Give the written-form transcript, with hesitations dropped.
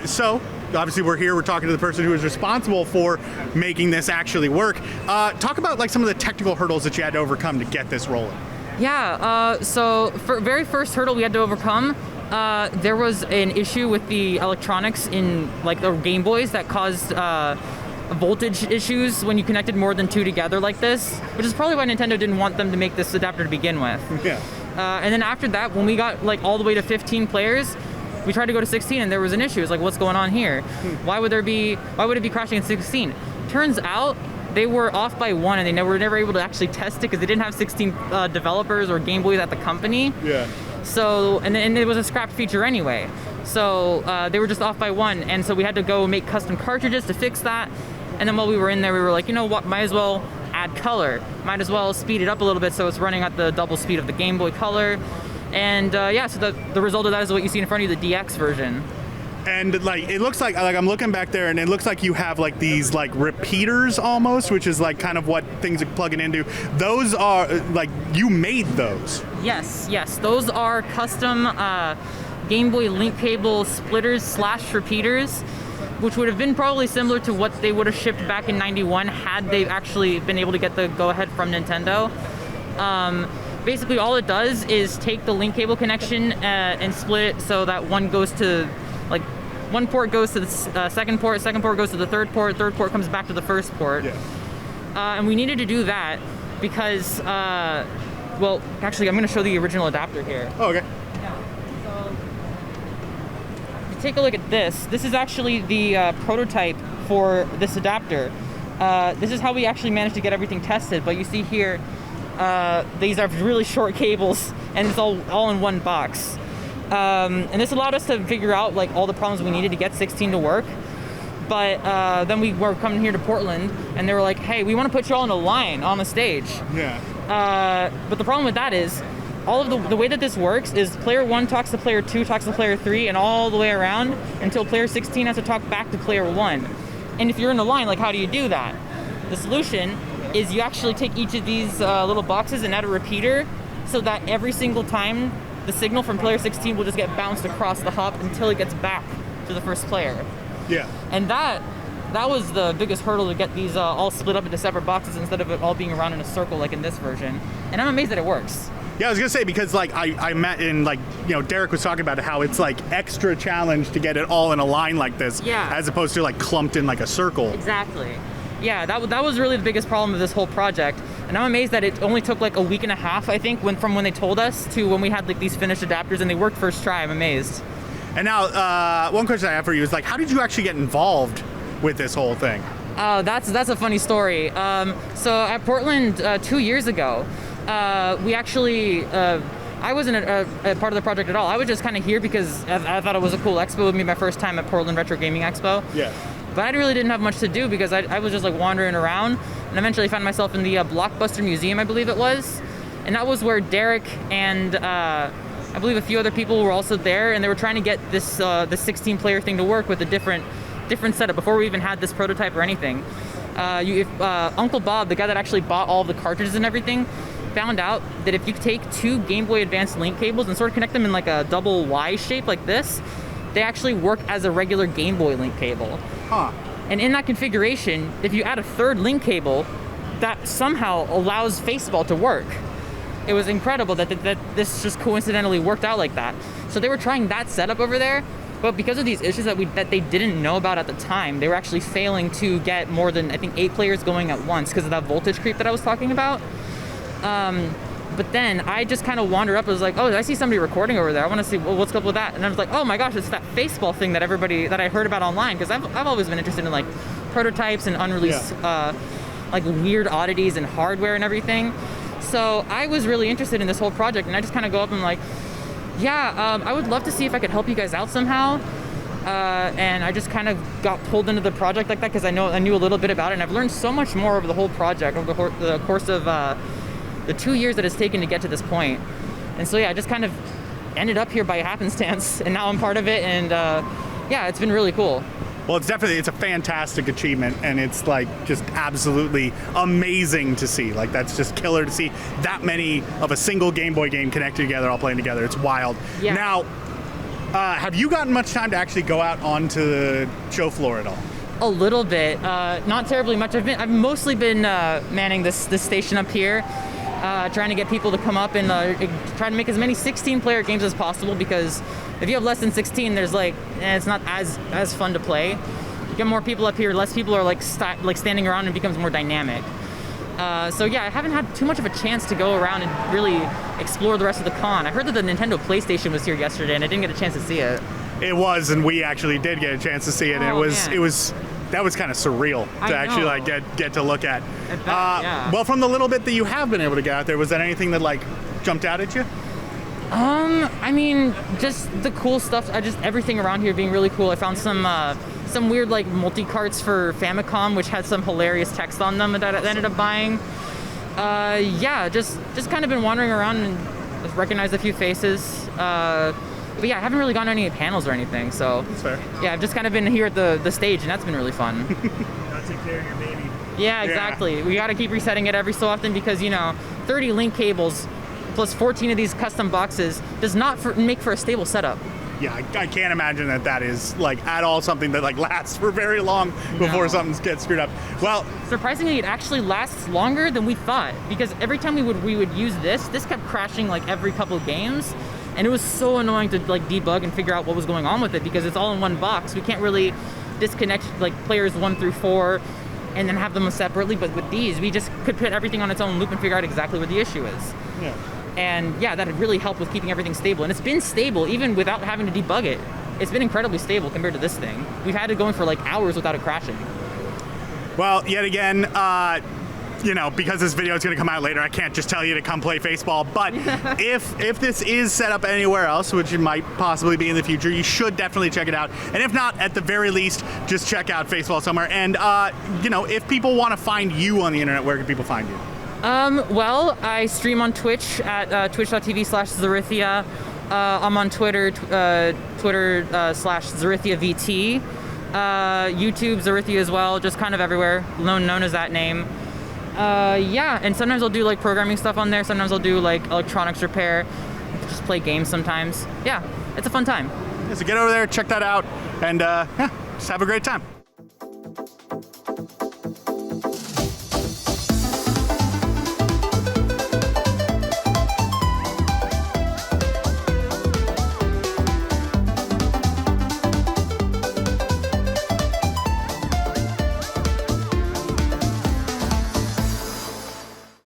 So, obviously we're here, we're talking to the person who is responsible for making this actually work. Talk about like some of the technical hurdles that you had to overcome to get this rolling. Yeah, so for very first hurdle we had to overcome, there was an issue with the electronics in like the Game Boys that caused voltage issues when you connected more than two together like this, which is probably why Nintendo didn't want them to make this adapter to begin with. Yeah. And then after that, when we got like all the way to 15 players, we tried to go to 16 and there was an issue. It's like, what's going on here? Why would it be crashing at 16? Turns out they were off by one and they were never able to actually test it because they didn't have 16 developers or Game Boys at the company. Yeah. So, and it was a scrapped feature anyway. So they were just off by one. And so we had to go make custom cartridges to fix that. And then while we were in there, we were like, you know what, might as well add color. Might as well speed it up a little bit so it's running at the double speed of the Game Boy Color. And yeah, so the result of that is what you see in front of you, the DX version. And like it looks like I'm looking back there, and it looks like you have like these like repeaters almost, which is like kind of what things are plugging into. Those are like you made those. Yes, those are custom Game Boy link cable splitters / repeaters, which would have been probably similar to what they would have shipped back in '91 had they actually been able to get the go-ahead from Nintendo. Basically, all it does is take the link cable connection and split it so that one goes to, like, one port goes to the second port goes to the third port comes back to the first port. Yeah. And we needed to do that because, well, actually, I'm going to show the original adapter here. Oh, okay. Yeah. So, if you take a look at this, this is actually the prototype for this adapter. This is how we actually managed to get everything tested, but you see here, these are really short cables, and it's all in one box. And this allowed us to figure out like all the problems we needed to get 16 to work. But then we were coming here to Portland, and they were like, "Hey, we want to put you all in a line on the stage." Yeah. But the problem with that is, all of the way that this works is player 1 talks to player 2, talks to player 3, and all the way around until player 16 has to talk back to player 1. And if you're in a line, like, how do you do that? The solution is you actually take each of these little boxes and add a repeater, so that every single time the signal from player 16 will just get bounced across the hop until it gets back to the first player. Yeah. And that was the biggest hurdle, to get these all split up into separate boxes instead of it all being around in a circle like in this version. And I'm amazed that it works. Yeah, I was gonna say, because like I met in, like, you know, Derek was talking about how it's like extra challenge to get it all in a line like this, Yeah. as opposed to like clumped in like a circle. Exactly. Yeah, that was really the biggest problem of this whole project. And I'm amazed that it only took like a week and a half, I think, from when they told us to when we had like these finished adapters, and they worked first try. I'm amazed. And now, one question I have for you is like, how did you actually get involved with this whole thing? That's a funny story. So at Portland 2 years ago, we actually, I wasn't a part of the project at all. I was just kind of here because I thought it was a cool expo. It would be my first time at Portland Retro Gaming Expo. Yeah. But I really didn't have much to do because I was just like wandering around, and eventually found myself in the Blockbuster Museum, I believe it was. And that was where Derek and I believe a few other people were also there, and they were trying to get this the 16-player thing to work with a different setup before we even had this prototype or anything. Uncle Bob, the guy that actually bought all the cartridges and everything, found out that if you take two Game Boy Advance link cables and sort of connect them in like a double Y shape like this, they actually work as a regular Game Boy link cable. Huh. And in that configuration, if you add a third link cable, that somehow allows Faceball to work. It was incredible that this just coincidentally worked out like that. So they were trying that setup over there, but because of these issues that they didn't know about at the time, they were actually failing to get more than, I think, 8 players going at once because of that voltage creep that I was talking about. But then I just kind of wandered up. I was like, oh, I see somebody recording over there. I want to see what's up with that. And I was like, oh my gosh, it's that Faceball thing that I heard about online, because I've always been interested in like prototypes and unreleased like weird oddities and hardware and everything. So I was really interested in this whole project, and I just kind of go up and like, yeah, I would love to see if I could help you guys out somehow. And I just kind of got pulled into the project like that because I knew a little bit about it, and I've learned so much more over the whole project over the course of the 2 years that it's taken to get to this point. And so yeah, I just kind of ended up here by happenstance, and now I'm part of it, and yeah, it's been really cool. Well, it's a fantastic achievement, and it's like just absolutely amazing to see. Like, that's just killer to see that many of a single Game Boy game connected together, all playing together. It's wild. Yeah. Now, Have you gotten much time to actually go out onto the show floor at all? A little bit, not terribly much. I've mostly been manning this station up here, trying to get people to come up and try to make as many 16-player games as possible, because if you have less than 16, there's it's not as fun to play. You get more people up here, less people are standing around, and it becomes more dynamic. So yeah, I haven't had too much of a chance to go around and really explore the rest of the con. I heard that the Nintendo PlayStation was here yesterday, and I didn't get a chance to see it. It was, and we actually did get a chance to see it. And that was kind of surreal to actually get to look at. I bet, yeah. Well, from the little bit that you have been able to get out there, was that anything that jumped out at you? I mean, just the cool stuff. Everything around here being really cool. I found some weird multi-carts for Famicom, which had some hilarious text on them that I ended up buying. Yeah, just kind of been wandering around and just recognized a few faces. But yeah, I haven't really gone to any panels or anything, so. That's fair. Yeah, I've just kind of been here at the stage, and that's been really fun. Now take care of your baby. Yeah, exactly. Yeah. We got to keep resetting it every so often because, 30 link cables plus 14 of these custom boxes does not make for a stable setup. Yeah, I can't imagine that is at all something that lasts for very long before something gets screwed up. Well, surprisingly, it actually lasts longer than we thought, because every time we would use this kept crashing every couple of games. And it was so annoying to debug and figure out what was going on with it, because it's all in one box. We can't really disconnect players 1 through 4 and then have them separately. But with these, we just could put everything on its own loop and figure out exactly what the issue is. Yeah. And yeah, that had really helped with keeping everything stable. And it's been stable even without having to debug it. It's been incredibly stable compared to this thing. We've had it going for hours without it crashing. Well, yet again, because this video is going to come out later, I can't just tell you to come play Faceball. But if this is set up anywhere else, which it might possibly be in the future, you should definitely check it out. And if not, at the very least, just check out Faceball somewhere. And if people want to find you on the internet, where can people find you? Well, I stream on Twitch at twitch.tv/Zarithya. I'm on Twitter, /ZarithyAVT. YouTube, Zarithya as well, just kind of everywhere, known as that name. Yeah, and sometimes I'll do programming stuff on there. Sometimes I'll do electronics repair, just play games sometimes. Yeah, it's a fun time. Yeah, so get over there, check that out, and just have a great time.